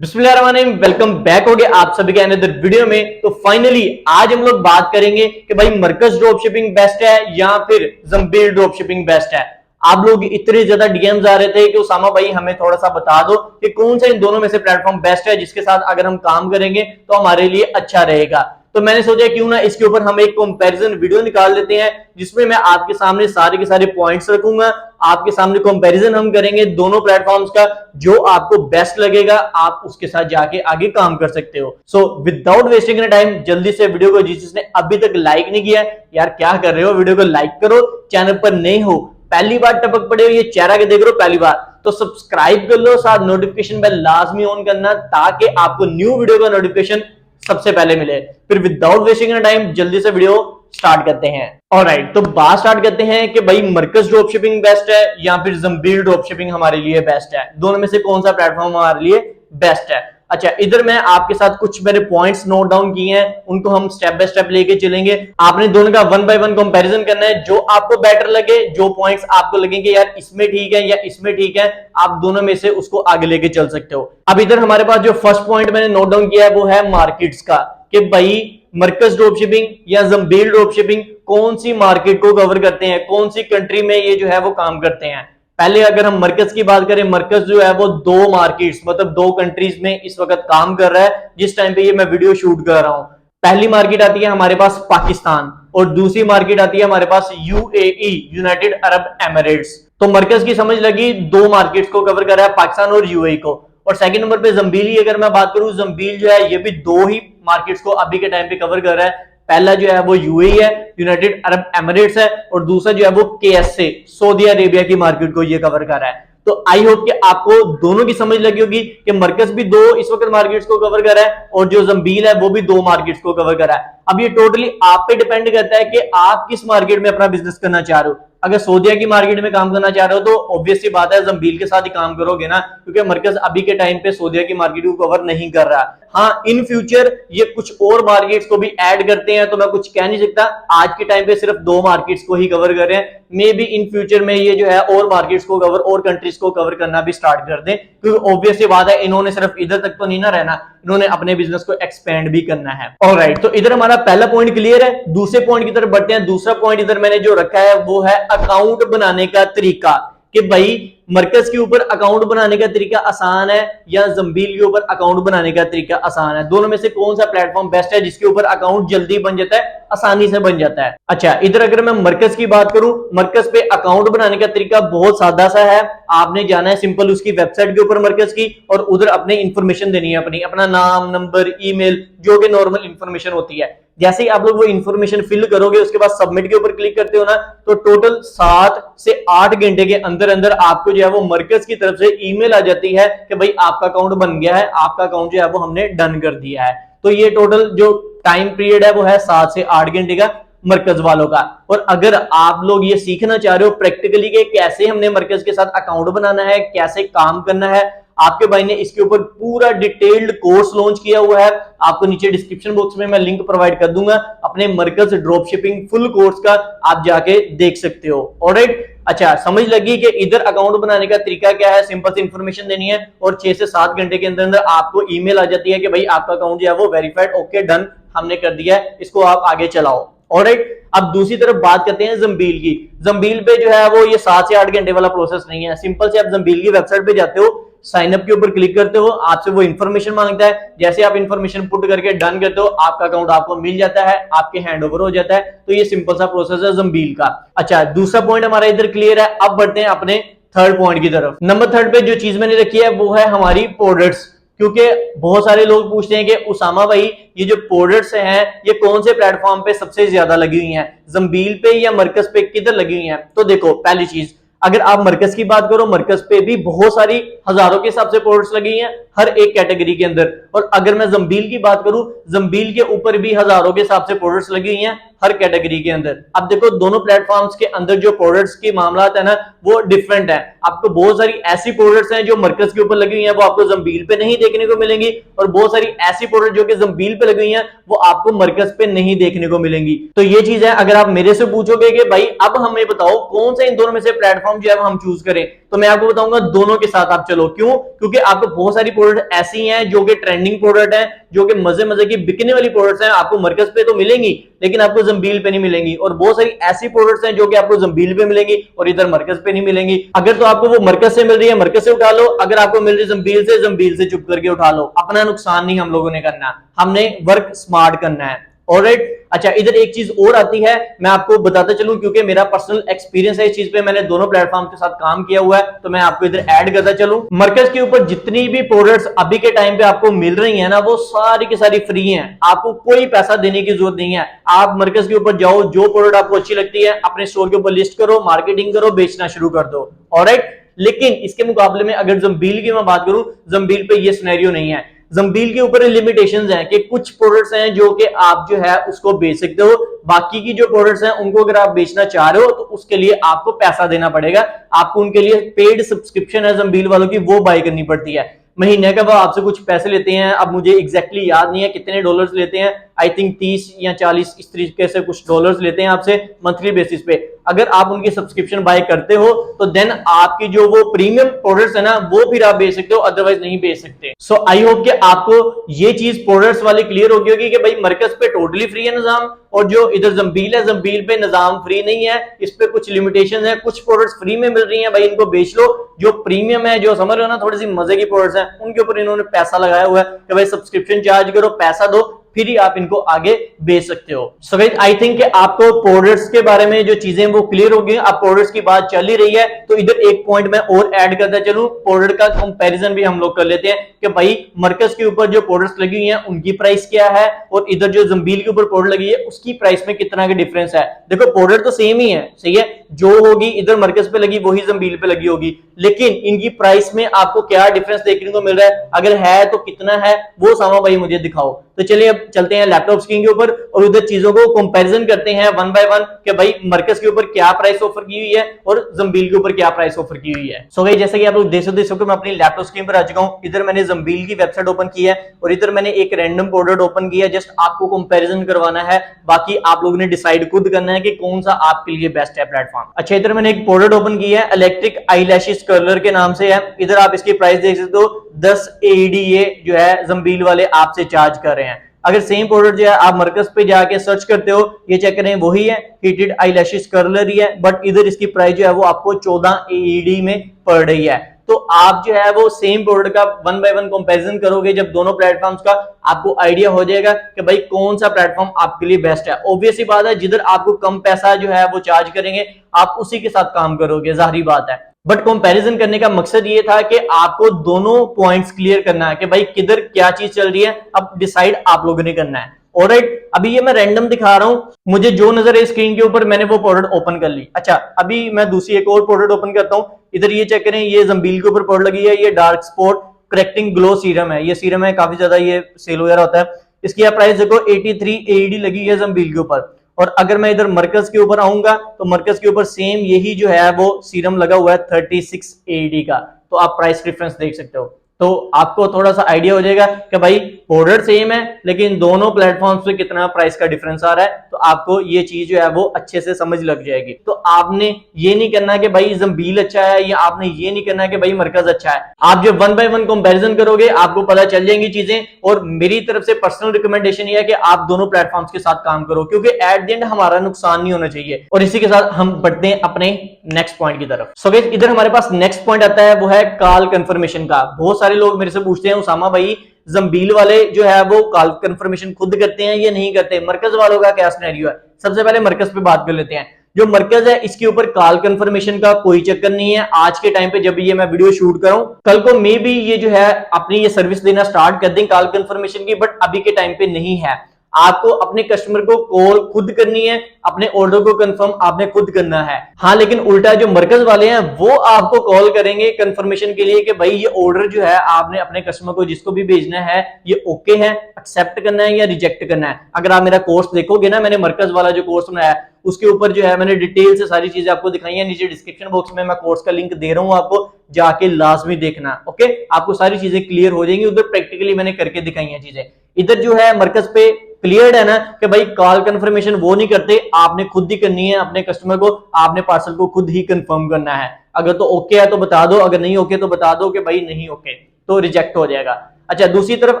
बिस्मिल्लाहिर्रहमानिर्रहीम, welcome back हो गए आप सभी के अनदर वीडियो में। तो फाइनली आज हम लोग बात करेंगे कि भाई मरकज ड्रॉप शिपिंग बेस्ट है या फिर ज़म्बील ड्रॉप शिपिंग बेस्ट है। आप लोग इतने ज्यादा डीएम्स आ रहे थे कि उसामा भाई हमें थोड़ा सा बता दो कि कौन सा इन दोनों में से प्लेटफॉर्म बेस्ट है जिसके साथ अगर हम काम करेंगे तो हमारे लिए अच्छा रहेगा। तो मैंने सोचा क्यों ना इसके ऊपर हम एक कंपैरिजन वीडियो निकाल लेते हैं जिसमें मैं आपके सामने सारे के सारे पॉइंट्स रखूंगा, आपके सामने कंपैरिजन हम करेंगे दोनों प्लेटफॉर्म्स का। जो आपको बेस्ट लगेगा आप उसके साथ जाके आगे काम कर सकते हो। सो विदाउट वेस्टिंग टाइम जल्दी से वीडियो को, जिसने अभी तक लाइक नहीं किया यार क्या कर रहे हो, वीडियो को लाइक करो। चैनल पर नए हो, पहली बार टपक पड़े हो, ये चेहरा के देख रहे हो पहली बार, तो सब्सक्राइब कर लो, साथ नोटिफिकेशन बेल लाजमी ऑन करना ताकि आपको न्यू वीडियो का नोटिफिकेशन सबसे पहले मिले। फिर विदाउट वेस्टिंग टाइम जल्दी से वीडियो स्टार्ट करते हैं। ऑलराइट, तो बात स्टार्ट करते हैं कि भाई मरकज ड्रॉप शिपिंग बेस्ट है या फिर ज़म्बील ड्रॉप शिपिंग हमारे लिए बेस्ट है। दोनों में से कौन सा प्लेटफॉर्म हमारे लिए बेस्ट है। अच्छा, इधर मैं आपके साथ कुछ मेरे पॉइंट्स नोट डाउन किए हैं, उनको हम स्टेप बाय स्टेप लेके चलेंगे। आपने दोनों का वन बाय वन कंपैरिजन करना है, जो आपको बेटर लगे, जो पॉइंट्स आपको लगेंगे यार इसमें ठीक है या इसमें ठीक है, आप दोनों में से उसको आगे लेके चल सकते हो। अब इधर हमारे पास जो फर्स्ट पॉइंट मैंने नोट डाउन किया है वो है मार्केट्स का, कि भाई मरकज ड्रॉप शिपिंग या ज़म्बील ड्रॉप शिपिंग कौन सी मार्केट को कवर करते हैं, कौन सी कंट्री में ये जो है वो काम करते हैं। पहले अगर हम मरकज की बात करें, मरकज जो है वो दो मार्केट्स मतलब दो कंट्रीज में इस वक्त काम कर रहा है जिस टाइम पे ये मैं वीडियो शूट कर रहा हूं। पहली मार्केट आती है हमारे पास पाकिस्तान और दूसरी मार्केट आती है हमारे पास यूएई, यूनाइटेड अरब एमिरेट्स। तो मरकज की समझ लगी, दो मार्केट्स को कवर कर रहा है, पाकिस्तान और यूएई को। और सेकंड नंबर पे ज़म्बील, अगर मैं बात करूं, ज़म्बील जो है ये भी दो ही मार्केट्स को अभी के टाइम पे कवर कर रहा है। पहला जो है वो यूएई है, यूनाइटेड अरब एमिरेट्स है, और दूसरा जो है वो केएसए, सऊदी अरेबिया की मार्केट को ये कवर कर रहा है। तो आई होप कि आपको दोनों की समझ लगी होगी कि मरकज भी दो इस वक्त मार्केट्स को कवर कर रहा है और जो ज़म्बील है वो भी दो मार्केट्स को कवर कर रहा है। अब ये टोटली आप पे डिपेंड करता है कि आप किस मार्केट में अपना बिजनेस करना चाह रहे हो। अगर सऊदीया की मार्केट में काम करना चाह रहे हो तो ऑब्वियस सी बात है ज़म्बील के साथ ही काम करोगे ना, क्योंकि मरकज अभी के टाइम पे सऊदीया की मार्केट को कवर नहीं कर रहा। हाँ, इन फ्यूचर ये कुछ और मार्केट्स को भी ऐड करते हैं तो मैं कुछ कह नहीं सकता। आज के टाइम पे सिर्फ दो मार्केट्स को ही कवर कर रहे हैं, मे बी इन फ्यूचर में ये जो है और मार्केट्स को कवर और कंट्रीज को कवर करना भी स्टार्ट कर दें, क्योंकि ऑब्वियस सी बात है इन्होंने सिर्फ इधर तक तो नहीं ना रहना, इन्होंने अपने बिजनेस को एक्सपेंड भी करना है। ऑलराइट, तो इधर हमारा पहला पॉइंट क्लियर है। दूसरे पॉइंट की तरफ बढ़ते हैं। दूसरा पॉइंट इधर मैंने जो रखा है वो है अकाउंट बनाने का तरीका, कि भाई मरकज के ऊपर अकाउंट बनाने का तरीका आसान है या ज़म्बील के ऊपर अकाउंट बनाने का तरीका आसान है। दोनों में से कौन सा प्लेटफॉर्म बेस्ट है जिसके ऊपर अकाउंट जल्दी बन जाता है, आसानी से बन जाता है। अच्छा, इधर अगर मैं मरकज की बात करूं, मरकज पे अकाउंट बनाने का तरीका बहुत सादा सा है। आपने जाना है सिंपल उसकी वेबसाइट के ऊपर मरकज की, और उधर अपने इंफॉर्मेशन देनी है, अपना नाम, नंबर, ईमेल, जो कि नॉर्मल इंफॉर्मेशन होती है। जैसे ही आप लोग वो इंफॉर्मेशन फिल करोगे उसके बाद सबमिट के ऊपर क्लिक करते हो ना, तो टोटल 7 से 8 घंटे के अंदर अंदर आपको जो है वो मरकज की तरफ से ईमेल आ जाती है कि भाई आपका अकाउंट बन गया है, आपका अकाउंट जो है वो हमने डन कर दिया है। तो ये टोटल जो टाइम पीरियड है वो है 7 से 8 घंटे का मरकज वालों का। और अगर आप लोग ये सीखना चाह रहे हो प्रैक्टिकली कि कैसे हमने मरकज के साथ अकाउंट बनाना है, कैसे काम करना है, आपके भाई ने इसके ऊपर पूरा डिटेल्ड कोर्स लॉन्च किया हुआ है। आपको नीचे डिस्क्रिप्शन बॉक्स में मैं लिंक प्रोवाइड कर दूंगा अपने मरकज ड्रॉप शिपिंग फुल कोर्स का, आप जाके देख सकते हो। ऑलराइट, अच्छा समझ लगी कि इधर अकाउंट बनाने का तरीका क्या है। सिंपल सी इंफॉर्मेशन देनी है और 6 से 7 घंटे के अंदर अंदर आपको ईमेल आ जाती है कि भाई आपका अकाउंट जो है वो वेरीफाइड, ओके, डन, हमने कर दिया है, इसको आप आगे चलाओ। ऑलराइट, अब दूसरी तरफ बात करते हैं ज़म्बील की। ज़म्बील पे जो है वो ये 7 से 8 घंटे वाला प्रोसेस नहीं है। सिंपल से आप ज़म्बील की वेबसाइट पे जाते हो, साइन अप के ऊपर क्लिक करते हो, आपसे वो इंफॉर्मेशन मांगता है, जैसे आप इंफॉर्मेशन पुट करके डन करते हो आपका अकाउंट आपको मिल जाता है, आपके हैंड ओवर हो जाता है। तो ये सिंपल सा प्रोसेस है ज़म्बील का। अच्छा, दूसरा पॉइंट हमारा इधर क्लियर है। अब बढ़ते हैं अपने थर्ड पॉइंट की तरफ। नंबर थर्ड पे जो चीज मैंने रखी है वो है हमारी प्रोडक्ट्स, क्योंकि बहुत सारे लोग पूछते हैं कि उसामा भाई ये जो प्रोडक्ट्स हैं ये कौन से प्लेटफॉर्म पे सबसे ज्यादा लगी हुई हैं, ज़म्बील पे या मरकज पे, किधर लगी हुई हैं। तो देखो, पहली चीज अगर आप मरकज की बात करो, मरकज पे भी बहुत सारी हजारों के हिसाब से प्रोडक्ट्स लगी हैं हर एक कैटेगरी के अंदर। और अगर मैं ज़म्बील की बात करूं, ज़म्बील के ऊपर भी हजारों के हिसाब से प्रोडक्ट्स लगी हुई हैं हर कैटेगरी के अंदर। अब देखो, दोनों प्लेटफॉर्म्स के अंदर जो प्रोडक्ट्स की मामला है ना वो डिफरेंट है। आपको बहुत सारी ऐसी प्रोडक्ट्स हैं जो मरकज के ऊपर लगी हुई हैं वो आपको ज़म्बील पे नहीं देखने को मिलेंगी, और बहुत सारी ऐसी प्रोडक्ट जो कि ज़म्बील पे लगी हुई हैं वो आपको मरकज पे नहीं देखने को मिलेंगी। तो ये चीज है, अगर आप मेरे से पूछोगे कि भाई अब हमें बताओ कौन सा इन दोनों में से प्लेटफॉर्म प्लेटफॉर्म जो है हम चूज करें, तो मैं आपको बताऊंगा दोनों के साथ आप चलो। क्यों? क्योंकि आपको बहुत सारी प्रोडक्ट ऐसी हैं जो कि ट्रेंडिंग प्रोडक्ट है, जो कि मजे मजे की बिकने वाली प्रोडक्ट्स हैं, आपको मरकज पे तो मिलेंगी लेकिन आपको जंबील पे नहीं मिलेंगी। और बहुत सारी ऐसी प्रोडक्ट्स हैं जो कि आपको जंबील पे मिलेंगी और इधर मरकज पे नहीं मिलेंगी। अगर तो आपको वो मरकज से मिल रही है मरकज से उठा लो, अगर आपको मिल रही है जंबील से चुप करके उठा लो। अपना नुकसान नहीं हम लोगों ने करना, हमने वर्क स्मार्ट करना है। ऑलराइट। अच्छा, इधर एक चीज और आती है, मैं आपको बताता चलूं क्योंकि मेरा पर्सनल एक्सपीरियंस है इस चीज पे, मैंने दोनों प्लेटफॉर्म के साथ काम किया हुआ है, तो मैं आपको इधर ऐड करता चलूं। मरकज के ऊपर जितनी भी प्रोडक्ट्स अभी के टाइम पे आपको मिल रही है ना, वो सारी की सारी फ्री हैं, आपको कोई पैसा देने की जरूरत नहीं है। आप मरकज के ऊपर जाओ, जो प्रोडक्ट आपको अच्छी लगती है अपने स्टोर के ऊपर लिस्ट करो, मार्केटिंग करो, बेचना शुरू कर दो। ऑलराइट। लेकिन इसके मुकाबले में अगर जंबील की मैं बात करूं, जंबील पे ये सिनेरियो नहीं है। जंबील के ऊपर लिमिटेशंस हैं कि कुछ प्रोडक्ट्स हैं जो कि आप जो है उसको बेच सकते हो, बाकी की जो प्रोडक्ट्स हैं उनको अगर आप बेचना चाह रहे हो तो उसके लिए आपको पैसा देना पड़ेगा। आपको उनके लिए पेड सब्सक्रिप्शन है जंबील वालों की, वो बाय करनी पड़ती है। महीने का वो आपसे कुछ पैसे लेते हैं, अब मुझे एग्जैक्टली याद नहीं है कितने डॉलर्स लेते हैं, आई थिंक 30 या 40 इस तरीके से कुछ डॉलर्स लेते हैं आपसे मंथली बेसिस पे। अगर आप उनकी सब्सक्रिप्शन बाय करते हो तो देन आपकी जो वो प्रीमियम प्रोडक्ट्स है ना वो फिर आप बेच सकते हो, अदरवाइज नहीं बेच सकते। सो आई होप कि आपको ये चीज प्रोडक्ट्स वाली क्लियर होगी होगी कि भाई मरकज पे टोटली फ्री है निजाम, और जो इधर जंबील है जंबील पे निजाम फ्री नहीं है, इस पे कुछ लिमिटेशन है, कुछ प्रोडक्ट्स फ्री में मिल रही हैं, भाई इनको बेच लो। जो प्रीमियम है, जो समझ रहे हो ना थोड़ी सी मजे की प्रोडक्ट्स हैं, उनके ऊपर इन्होंने पैसा लगाया हुआ है कि भाई सब्सक्रिप्शन चार्ज करो, पैसा दो, फिर ही आप इनको आगे बेच सकते हो। सो गाइस आई थिंक कि आपको प्रोडक्ट्स के बारे में जो चीजें वो क्लियर हो गई। अब प्रोडक्ट्स की बात चल ही रही है तो इधर एक पॉइंट मैं और ऐड करता चलूं, प्रोडक्ट का कंपैरिजन भी हम लोग कर लेते हैं कि भाई मरकज के ऊपर जो प्रोडक्ट्स लगी हुई हैं उनकी प्राइस क्या है और इधर जो जंबील के ऊपर प्रोडक्ट लगी है उसकी प्राइस में कितना का डिफरेंस है। देखो प्रोडक्ट तो सेम ही है, सही है, जो होगी इधर मरकज पे लगी वही जंबील पे लगी होगी, लेकिन इनकी प्राइस में आपको क्या डिफरेंस देखने को मिल रहा है, अगर है तो कितना है, वो सामा भाई मुझे दिखाओ। तो चलिए अब चलते हैं लैपटॉप स्क्रीन के ऊपर और उधर चीजों को कंपैरिजन करते हैं वन बाय वन कि भाई मरकज के ऊपर क्या प्राइस ऑफर की हुई है और जंबील के ऊपर क्या प्राइस ऑफर की हुई है। सो गाइस जैसे कि आप लोग देख सकते हो मैं अपनी लैपटॉप स्क्रीन पर आ चुका हूं। इधर मैंने जंबील की वेबसाइट ओपन की है और इधर मैंने एक रैंडम प्रोडक्ट ओपन किया है, जस्ट आपको कंपैरिजन करवाना है, बाकी आप लोगों ने डिसाइड खुद करना है कि कौन सा आपके लिए बेस्ट है प्लेटफॉर्म। अच्छा, इधर मैंने एक प्रोडक्ट ओपन किया है, इलेक्ट्रिक आईलैशेस कर्लर के नाम से है। इधर आप इसकी प्राइस देख सकते हो 10 AED जो है जंबील वाले आपसे चार्ज कर रहे हैं। अगर सेम प्रोडक्ट जो है आप मरकज पे जाके सर्च करते हो, ये चेक करें वही है, हीटेड आईलैशेस कर्लर ही है, बट इधर इसकी प्राइस जो है वो आपको 14 AED में पड़ रही है। तो आप जो है वो सेम प्रोडक्ट का वन बाय वन कंपैरिजन करोगे जब दोनों प्लेटफॉर्म्स का, आपको आइडिया हो जाएगा कि भाई कौन सा प्लेटफॉर्म आपके लिए बेस्ट है। ऑब्वियस ही बात है, जिधर आपको कम पैसा जो है वो चार्ज करेंगे आप उसी के साथ काम करोगे, जाहिर बात है। बट कंपैरिजन करने का मकसद ये था कि आपको दोनों पॉइंट्स क्लियर करना है कि भाई किधर क्या चीज चल रही है, अब डिसाइड आप लोगों ने करना है। ऑलराइट, अभी ये मैं रैंडम दिखा रहा हूं, मुझे जो नजर है स्क्रीन के ऊपर मैंने वो प्रोडक्ट ओपन कर ली। अच्छा, अभी मैं दूसरी एक और प्रोडक्ट ओपन करता हूं। इधर ये चेक करें, ये जंबील के ऊपर प्रोडक्ट लगी है, ये dark spot correcting glow serum है। ये सीरम है, काफी ज्यादा ये सेल वगैरह होता है। इसकी आप प्राइस देखो 83 AED लगी है जंबील के ऊपर। और अगर मैं इधर मरकज के ऊपर आऊंगा तो मरकज के ऊपर सेम यही जो है वो सीरम लगा हुआ है 36 AED का। तो आप प्राइस डिफरेंस देख सकते हो, तो आपको थोड़ा सा आइडिया हो जाएगा कि भाई प्रोडक्ट सेम है लेकिन दोनों प्लेटफॉर्म्स पे कितना प्राइस का डिफरेंस आ रहा है। तो आपको ये चीज जो है वो अच्छे से समझ लग जाएगी। तो आपने ये नहीं करना कि भाई जंबील अच्छा है, या आपने ये नहीं करना कि भाई मरकज अच्छा है। आप जब वन बाय वन कंपैरिजन करोगे आपको पता चल जाएंगी चीजें। और मेरी तरफ से पर्सनल रिकमेंडेशन ये है कि आप दोनों प्लेटफॉर्म्स के साथ काम करो, क्योंकि एट द एंड हमारा नुकसान नहीं होना चाहिए। और इसी के साथ हम बढ़ते हैं अपने नेक्स्ट पॉइंट की तरफ। सो गाइस इधर हमारे पास नेक्स्ट पॉइंट आता है, वो है कॉल कंफर्मेशन का। बहुत सारे लोग मेरे से पूछते हैं उसामा भाई जंबील वाले जो है वो कॉल कंफर्मेशन खुद करते हैं या नहीं करते, मरकज वालों का क्या सिनेरियो है। सबसे पहले मरकज पे बात कर लेते हैं। जो मरकज है इसके ऊपर कॉल कंफर्मेशन का कोई चक्कर नहीं है। आज के टाइम पे जब ये मैं वीडियो शूट कर रहा हूं, कल को मे बी ये जो है अपनी ये सर्विस देना स्टार्ट कर दें कॉल कंफर्मेशन की, बट अभी के टाइम पे नहीं है। आपको अपने कस्टमर को कॉल खुद करनी है, अपने ऑर्डर को कंफर्म आपने खुद करना है। हाँ, लेकिन उल्टा जो मरकज वाले हैं वो आपको कॉल करेंगे कंफर्मेशन के लिए कि भाई ये ऑर्डर जो है आपने अपने कस्टमर को जिसको भी भेजना है ये ओके है, एक्सेप्ट करना है या रिजेक्ट करना है। अगर आप मेरा कोर्स देखोगे ना, मैंने मरकज वाला जो कोर्स बनाया उसके ऊपर जो है मैंने डिटेल से सारी चीजें आपको दिखाई है। नीचे डिस्क्रिप्शन बॉक्स में मैं कोर्स का लिंक दे रहा हूं, आपको जाके लाजमी देखना। ओके, आपको सारी चीजें क्लियर हो जाएंगी, उधर प्रैक्टिकली मैंने करके दिखाई है चीजें। इधर जो है मरकज पे क्लियर है ना कि भाई कॉल कंफर्मेशन वो नहीं करते, आपने खुद ही करनी है अपने कस्टमर को, आपने पार्सल को खुद ही कंफर्म करना है। अगर तो ओके है तो बता दो, अगर नहीं ओके तो बता दो कि भाई नहीं ओके, तो रिजेक्ट हो जाएगा। अच्छा, दूसरी तरफ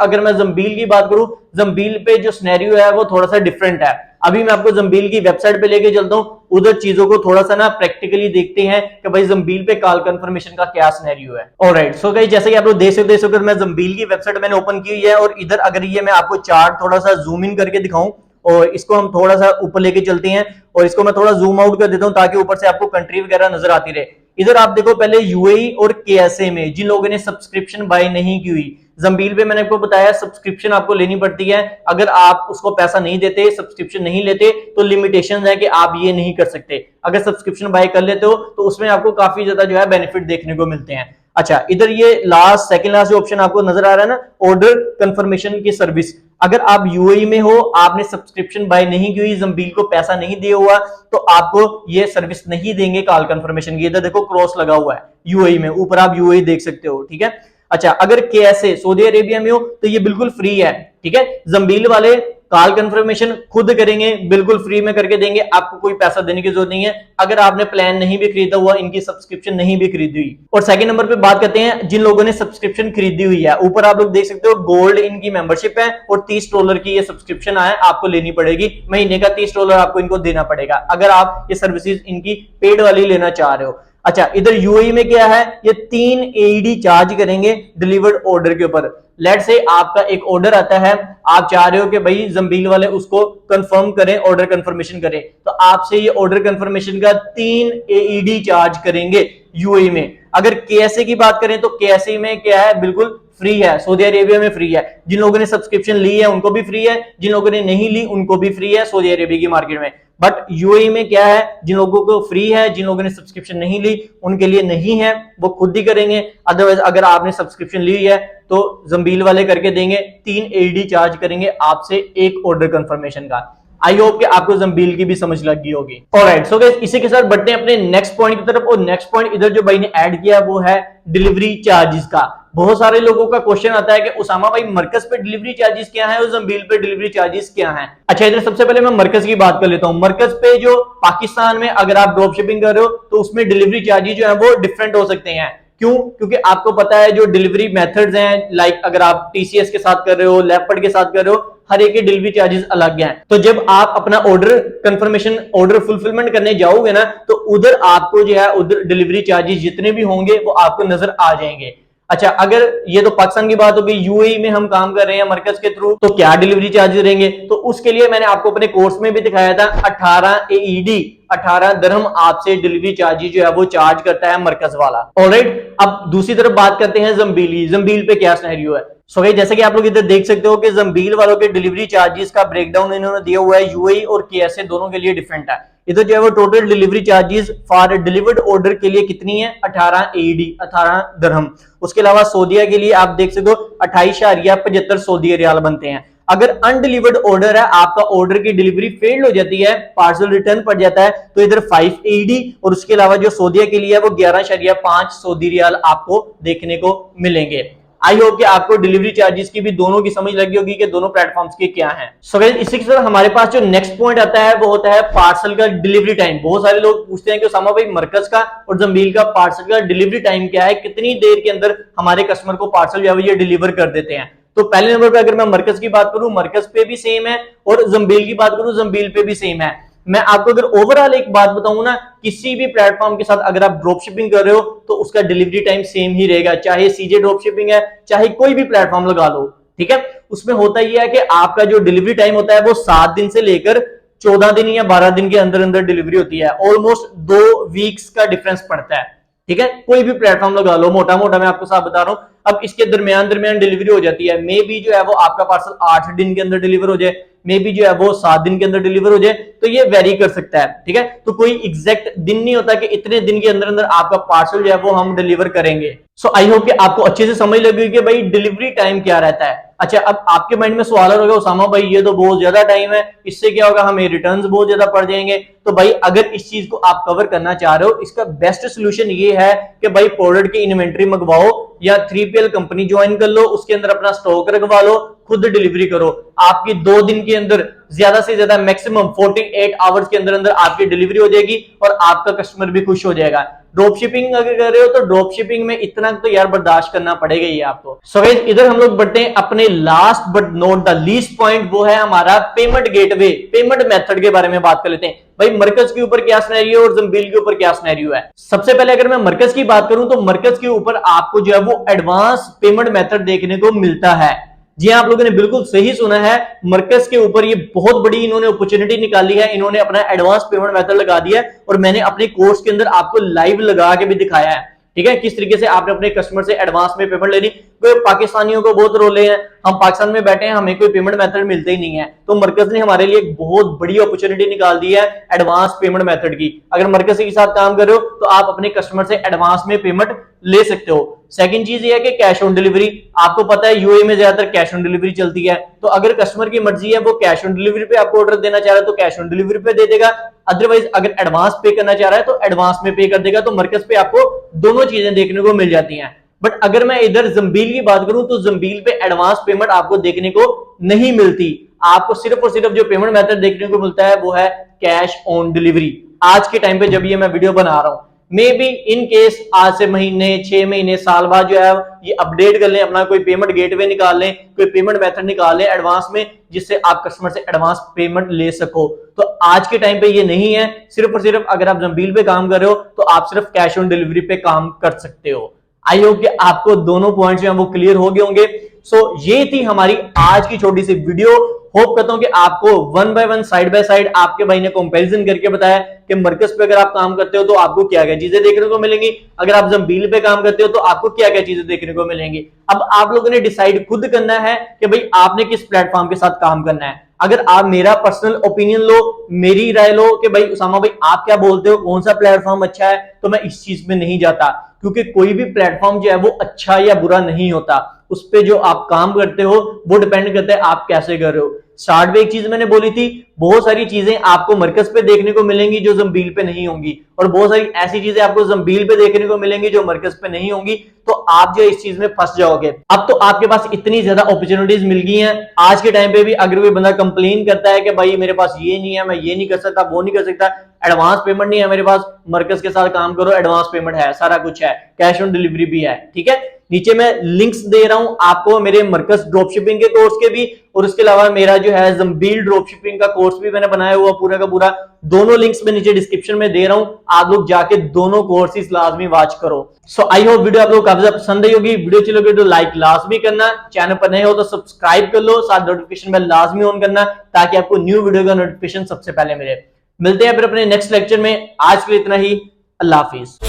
अगर मैं जंबील की बात करूं, जंबील पे जो सिनेरियो है वो थोड़ा सा डिफरेंट है। अभी मैं आपको जंबील की वेबसाइट पे लेके चलता हूं, उधर चीजों को थोड़ा सा ना प्रैक्टिकली देखते हैं कि भाई जंबील पे कॉल कंफर्मेशन का क्या सिनेरियो है। ऑलराइट, सो गाइस जैसे कि आप लोग देख सकते हो, मैं जंबील की वेबसाइट मैंने ओपन की हुई है, और इधर अगर ये मैं आपको चार्ट थोड़ा सा जूम इन करके दिखाऊं, और इसको हम थोड़ा सा ऊपर लेके चलते हैं, और इसको मैं थोड़ा जूम आउट कर देता हूं ताकि ऊपर से आपको कंट्री वगैरह नजर आती रहे। इधर आप देखो, पहले यूएई और केएसए में जिन लोगों ने सब्सक्रिप्शन बाय नहीं की हुई, जंबील पे मैंने आपको बताया सब्सक्रिप्शन आपको लेनी पड़ती है। अगर आप उसको पैसा नहीं देते, सब्सक्रिप्शन नहीं लेते, तो लिमिटेशन है कि आप ये नहीं कर सकते। अगर सब्सक्रिप्शन बाय कर लेते हो तो उसमें आपको काफी ज्यादा जो है बेनिफिट देखने को मिलते हैं। अच्छा, इधर ये लास्ट सेकंड लास्ट जो ऑप्शन आपको नजर आ रहा है ना, ऑर्डर कंफर्मेशन की सर्विस, अगर आप यूएई में हो, आपने सब्सक्रिप्शन बाय नहीं की हुई, जंबील को पैसा नहीं दिया हुआ, तो आपको ये सर्विस नहीं देंगे कॉल कंफर्मेशन की। इधर देखो क्रॉस लगा हुआ है यूएई में, ऊपर आप यूएई देख सकते हो, ठीक है। अच्छा, अगर केएसए सऊदी अरेबिया में हो तो ये बिल्कुल फ्री है, ठीक है। जंबील वाले कॉल कंफर्मेशन खुद करेंगे, बिल्कुल फ्री में करके देंगे, आपको कोई पैसा देने की जरूरत नहीं है अगर आपने प्लान नहीं भी खरीदा हुआ, इनकी सब्सक्रिप्शन नहीं भी खरीदी हुई। और सेकंड नंबर पे बात करते हैं जिन लोगों ने सब्सक्रिप्शन खरीदी हुई है, ऊपर आप लोग देख सकते हो गोल्ड इनकी मेंबरशिप है, और $30 की ये सब्सक्रिप्शन है, आपको लेनी पड़ेगी, महीने का $30 आपको इनको देना पड़ेगा अगर आप ये सर्विसेज इनकी पेड वाली लेना चाह रहे हो। अच्छा, इधर यूएई में क्या है, ये 3 एईडी चार्ज करेंगे डिलीवर्ड ऑर्डर के ऊपर। लेट से आपका एक ऑर्डर आता है, आप चाह रहे हो कि भाई जंबील वाले उसको कंफर्म करें, ऑर्डर कंफर्मेशन करें, तो आपसे ये ऑर्डर कंफर्मेशन का 3 एईडी चार्ज करेंगे यूएई में। अगर केएसए की बात करें तो केएसए में क्या है, बिल्कुल फ्री है, सऊदी अरेबिया में फ्री है। जिन लोगों ने सब्सक्रिप्शन ली है उनको भी फ्री है, जिन लोगों ने नहीं ली उनको भी फ्री है सऊदी अरेबिया की मार्केट में। बट यूएई में क्या है, जिन लोगों को फ्री है, जिन लोगों ने सब्सक्रिप्शन नहीं ली उनके लिए नहीं है, वो खुद ही करेंगे। अदरवाइज अगर आपने सब्सक्रिप्शन ली है तो जंबील वाले करके देंगे, 3 एडी चार्ज करेंगे आपसे एक ऑर्डर कंफर्मेशन का। आई होप कि आपको जंबील की भी समझ लग गई होगी। ऑलराइट, सो गाइस इसी के साथ बढ़ते हैं अपने नेक्स्ट पॉइंट की तरफ, और नेक्स्ट पॉइंट इधर जो भाई ने ऐड किया वो है डिलीवरी चार्जेस का। बहुत सारे लोगों का क्वेश्चन आता है कि उसामा भाई मरकज पे डिलीवरी चार्जेस क्या है और जंबील पे डिलीवरी चार्जेस क्या है। अच्छा, इधर सबसे पहले मैं मरकज की बात कर लेता हूं। मरकज पे जो पाकिस्तान में अगर आप ड्रॉप शिपिंग कर रहे हो तो उसमें डिलीवरी चार्जेस जो है वो डिफरेंट हो सकते हैं। क्यों? क्योंकि आपको पता है जो डिलीवरी मेथड्स हैं, लाइक अगर आप टीसीएस के साथ कर रहे हो, लेपर्ड के साथ कर रहे हो, हर एक के डिलीवरी चार्जेस अलग हैं। तो जब आप अपना ऑर्डर कंफर्मेशन, ऑर्डर फुलफिलमेंट करने जाओगे ना, तो उधर आपको जो है उधर डिलीवरी चार्जेस जितने भी होंगे वो आपको नजर आ जाएंगे। अच्छा, अगर ये तो पाकिस्तान की बात होगी, यूएई में हम काम कर रहे हैं मरकज के थ्रू, तो क्या डिलीवरी चार्जेस रहेंगे? तो उसके लिए मैंने आपको अपने कोर्स में भी दिखाया था, 18 एईडी 18 दिरहम आपसे डिलीवरी चार्जेस जो है वो चार्ज करता है मरकज वाला। ऑलराइट, अब दूसरी तरफ बात करते हैं जंबीली। जंबील पे क्या सिनेरियो है? सो गाइस जैसे कि आप लोग इधर देख सकते हो कि जंबील वालों के डिलीवरी चार्जेस का ब्रेकडाउन इन्होंने दिया हुआ है, यूएई और केएसए दोनों के लिए डिफरेंट है। इधर जो है वो total delivery charges for delivered order के लिए कितनी है, 18 एडी 18 दिरहम। उसके अलावा सऊदीया के लिए आप देख सकते हो 28.75 सऊदी रियाल बनते हैं। अगर अनडिलीवर्ड ऑर्डर है, आपका ऑर्डर की डिलीवरी फेल हो जाती है, पार्सल रिटर्न पड़ जाता है, तो इधर 5 एडी, और उसके अलावा जो सऊदीया के लिए है वो 11.5 सऊदी रियाल आपको देखने को मिलेंगे। आई होप कि आपको डिलीवरी चार्जेस की भी दोनों की समझ लगी होगी कि दोनों प्लेटफॉर्म्स के क्या हैं। सो गाइस इसी के साथ हमारे पास जो नेक्स्ट पॉइंट आता है वो होता है पार्सल का डिलीवरी टाइम। बहुत सारे लोग पूछते हैं कि उसामा भाई मरकज का और जंबील का पार्सल का डिलीवरी टाइम क्या है, कितनी देर के अंदर हमारे कस्टमर को पार्सल जो है ये डिलीवर कर देते हैं। तो पहले नंबर पे अगर मैं मरकज की बात करूं, मरकज पे भी सेम है, और जंबील की बात करूं, जंबील पे भी सेम है। मैं आपको अगर ओवरऑल एक बात बताऊं ना, किसी भी प्लेटफॉर्म के साथ अगर आप ड्रॉप शिपिंग कर रहे हो तो उसका डिलीवरी टाइम सेम ही रहेगा, चाहे सीजे ड्रॉप शिपिंग है, चाहे कोई भी प्लेटफॉर्म लगा लो, ठीक है। उसमें होता यह है कि आपका जो डिलीवरी टाइम होता है वो 7 दिन से लेकर 14 दिन या 12 दिन के अंदर अंदर डिलीवरी होती है। ऑलमोस्ट 2 वीक्स का डिफरेंस पड़ता है, ठीक है। कोई भी प्लेटफॉर्म लगा लो, मोटा मोटा मैं आपको साफ बता रहा हूं। अब इसके दरमियान डिलीवरी हो जाती है, मे बी जो है वो आपका पार्सल 8 दिन के अंदर डिलीवर हो जाए, मे बी जो है वो 7 दिन के अंदर डिलीवर हो जाए, तो ये वेरी कर सकता है, ठीक है। तो कोई एग्जैक्ट दिन नहीं होता कि इतने दिन के अंदर अंदर आपका पार्सल जो है वो हम डिलीवर करेंगे। सो आई होप कि आपको अच्छे से समझ लगी कि भाई डिलीवरी टाइम क्या रहता है। अच्छा, अब आपके माइंड में सवाल होगा उसामा भाई ये तो बहुत ज्यादा टाइम है, इससे क्या होगा, हमें रिटर्न्स बहुत ज्यादा पड़ जाएंगे। तो भाई अगर इस चीज को आप कवर करना चाह रहे हो, इसका बेस्ट सोल्यूशन ये है कि भाई प्रोडक्ट की इन्वेंट्री मंगवाओ या 3PL कंपनी ज्वाइन कर लो, उसके अंदर अपना स्टॉक रखवा लो, खुद डिलीवरी करो। आपकी 2 दिन के अंदर ज्यादा से ज्यादा मैक्सिमम 48 आवर्स के अंदर अंदर आपकी डिलीवरी हो जाएगी और आपका कस्टमर भी खुश हो जाएगा। ड्रॉप शिपिंग अगर कर रहे हो तो ड्रॉप शिपिंग में इतना तो यार बर्दाश्त करना पड़ेगा ही आपको। सो गाइस इधर हम लोग बढ़ते हैं अपने last but not the least point, वो है हमारा पेमेंट गेटवे, पेमेंट मेथड के बारे में बात कर लेते हैं। भाई मरकज के ऊपर क्या सिनेरियो और ज़म्बील के ऊपर क्या सिनेरियो है। सबसे पहले अगर मैं मरकज की बात करूं तो मरकज के ऊपर आपको जो है वो एडवांस पेमेंट मेथड देखने को मिलता है। जी आप लोगों ने बिल्कुल सही सुना है, मरकज के ऊपर ये बहुत बड़ी इन्होंने अपॉर्चुनिटी निकाली है, इन्होंने अपना एडवांस पेमेंट मेथड लगा दिया है और मैंने अपने कोर्स के अंदर आपको लाइव लगा के भी दिखाया है। ठीक है, किस तरीके से आपने अपने कस्टमर से एडवांस में पेमेंट लेनी। कोई पाकिस्तानियों को बहुत रोले हैं, हम पाकिस्तान में बैठे हैं, हमें कोई पेमेंट मेथड मिलते ही नहीं है, तो मरकज ने हमारे लिए एक बहुत बड़ी अपॉर्चुनिटी निकाल दी है एडवांस पेमेंट मेथड की। अगर मरकज के साथ काम कर रहे हो तो आप अपने कस्टमर से एडवांस में पेमेंट ले सकते हो। सेकंड चीज ये है कि कैश ऑन डिलीवरी, आपको पता है यूएई में ज्यादातर कैश ऑन डिलीवरी चलती है, तो अगर कस्टमर की मर्जी है वो कैश ऑन डिलीवरी पे आपको ऑर्डर देना चाह रहा है तो कैश ऑन डिलीवरी पे दे देगा, अदरवाइज अगर एडवांस पे करना चाह रहा है तो एडवांस में पे कर देगा। तो मरकज पे आपको दोनों चीजें देखने को मिल जाती हैं। बट अगर मैं इधर ज़म्बील की बात करूं तो ज़म्बील पे एडवांस पेमेंट आपको देखने को नहीं मिलती, आपको सिर्फ और सिर्फ जो पेमेंट मेथड देखने को मिलता है वो है कैश ऑन डिलीवरी। आज के टाइम पे जब ये मैं वीडियो बना रहा हूं, मे बी इन केस आज से महीने 6 महीने साल बाद जो है ये अपडेट कर लें, अपना कोई पेमेंट गेटवे निकाल लें, कोई पेमेंट मेथड निकाल लें एडवांस में, जिससे आप कस्टमर से एडवांस पेमेंट ले सको। तो आज के टाइम पे ये नहीं है, सिर्फ और सिर्फ अगर आप ज़म्बील पे काम कर रहे हो तो आप सिर्फ कैश ऑन डिलीवरी पे काम कर सकते हो। आई होप कि आपको दोनों पॉइंट्स जो हैं वो क्लियर हो गए होंगे। सो ये थी हमारी आज की छोटी सी वीडियो। होप करता हूं कि आपको one by one side by side आपके भाई ने कंपैरिजन करके बताया कि मरकज पे अगर आप काम करते हो तो आपको क्या क्या चीजें देखने को मिलेंगी, अगर आप ज़म्बील पे काम करते हो तो आपको क्या क्या चीजें देखने को मिलेंगी। अब आप लोगों ने डिसाइड खुद करना है कि भाई आपने किस प्लेटफॉर्म के साथ काम करना है। अगर आप मेरा पर्सनल ओपिनियन लो, मेरी राय लो कि भाई उसामा भाई आप क्या बोलते हो, कौन सा प्लेटफॉर्म अच्छा है, तो मैं इस चीज में नहीं जाता, क्योंकि कोई भी प्लेटफॉर्म जो है वो अच्छा या बुरा नहीं होता, उस पे जो आप काम करते हो वो डिपेंड करता है आप कैसे कर रहे हो। स्टार्ट में एक चीज मैंने बोली थी, बहुत सारी चीजें आपको मरकज पे देखने को मिलेंगी जो ज़म्बील पे नहीं होंगी, और बहुत सारी ऐसी चीजें आपको ज़म्बील पे देखने को मिलेंगी जो मरकज पे नहीं होंगी, तो आप जो इस चीज में फंस जाओगे। अब तो आपके पास इतनी ज्यादा अपॉर्चुनिटीज मिल गई हैं, आज के टाइम पे भी अगर कोई बंदा कंप्लेन करता है कि भाई मेरे पास ये नहीं है, मैं ये नहीं कर सकता, वो नहीं कर सकता, एडवांस पेमेंट नहीं है मेरे पास, मरकज के साथ काम करो, एडवांस पेमेंट है, सारा कुछ है, कैश ऑन डिलीवरी भी है। ठीक है, नीचे मैं लिंक्स दे रहा हूं आपको मेरे मरकज ड्रॉप शिपिंग के कोर्स के भी, और उसके अलावा मेरा जो है ज़म्बील ड्रॉप शिपिंग का कोर्स भी मैंने बनाया हुआ पूरा का पूरा। दोनों लिंक्स में नीचे डिस्क्रिप्शन में दे रहा हूं, आप लोग जाके दोनों कोर्सेज लाजमी वॉच करो। सो आई होप वीडियो आप लोग काफी ज्यादा पसंद आई होगी। वीडियो अच्छी लगी तो लाइक लाजमी करना, चैनल पर नए हो तो सब्सक्राइब कर लो, साथ नोटिफिकेशन बेल लाजमी ऑन करना ताकि आपको न्यू वीडियो का नोटिफिकेशन सबसे पहले मिले। मिलते हैं फिर अपने नेक्स्ट लेक्चर में, आज के लिए इतना ही, अल्लाह हाफिज।